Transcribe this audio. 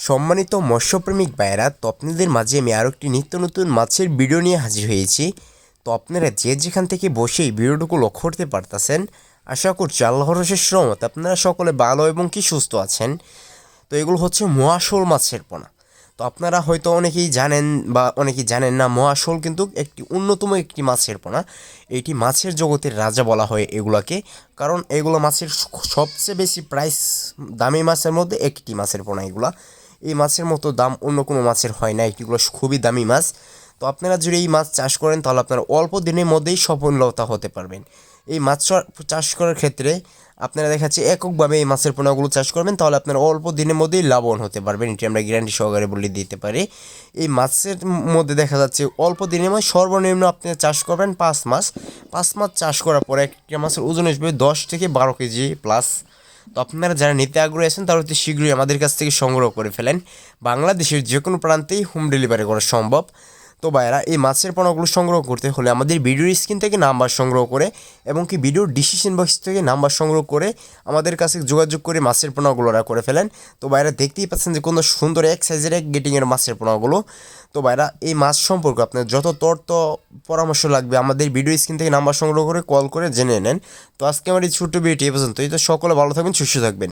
সম্মানিত মৎস্যপ্রেমিক ভাইয়েরা, তো আপনাদের মাঝে আমি আরও একটি নিত্য নতুন মাছের ভিডিও নিয়ে হাজির হয়েছি। তো আপনারা যে যেখান থেকে বসেই ভিডিওটুকু লক্ষ্য করতে পারতেছেন, আশা করছি আল্লাহর অশেষ রহমতে আপনারা সকলে ভালো এবং কি সুস্থ আছেন। তো এগুলো হচ্ছে মহাশোল মাছের পোনা। তো আপনারা হয়তো অনেকেই জানেন বা অনেকেই জানেন না, মহাশোল কিন্তু একটি অন্যতম একটি মাছের পোনা। এইটি মাছের জগতের রাজা বলা হয় এগুলাকে, কারণ এগুলো মাছের সবচেয়ে বেশি প্রাইস দামি মাছের মধ্যে একটি মাছের পোনা এগুলা। এই মাছের মতো দাম অন্য কোনো মাছের হয় না, এগুলো খুবই দামি মাছ। তো আপনারা যদি এই মাছ চাষ করেন তাহলে আপনারা অল্প দিনের মধ্যেই সফলতা হতে পারবেন। এই মাছ চাষ করার ক্ষেত্রে আপনারা দেখাচ্ছে এককভাবে এই মাছের পোনাগুলো চাষ করবেন, তাহলে আপনারা অল্প দিনের মধ্যেই লাভবান হতে পারবেন, এটি আমরা গ্যারান্টি সহকারে বলে দিতে পারি। এই মাছের মধ্যে দেখা যাচ্ছে অল্প দিনের মধ্যে সর্বনিম্ন আপনি চাষ করবেন 5 মাস। 5 মাস চাষ করার পরে একটা মাছের ওজন আসবে 10 থেকে 12 কেজি প্লাস। তো আপনারা যারা নিতে আগ্রহী আছেন তারা অতি শীঘ্রই আমাদের কাছ থেকে সংগ্রহ করে ফেলেন। বাংলাদেশের যে কোনো প্রান্তেই হোম ডেলিভারি করা সম্ভব। তো ভাইরা, এই মাছের পোনাগুলো সংগ্রহ করতে হলে আমাদের ভিডিওর স্ক্রিন থেকে নাম্বার সংগ্রহ করে এবং কি ভিডিওর ডিসক্রিপশন বক্স থেকে নাম্বার সংগ্রহ করে আমাদের কাছে যোগাযোগ করে মাছের পোনাগুলো করে ফেলেন। তো ভাইরা, দেখতেই পাচ্ছেন যে কোনো সুন্দর এক সাইজের এক গেটিংয়ের মাছের পোনাগুলো। তো ভাইরা, এই মাছ সম্পর্কে আপনার যত তথ্য পরামর্শ লাগবে আমাদের ভিডিও স্ক্রিন থেকে নাম্বার সংগ্রহ করে কল করে জেনে নেন। তো আজকে আমার এই ছোট্ট ভিডিওটি এ পর্যন্তই। তো সকলে ভালো থাকবেন, সুস্থ থাকবেন।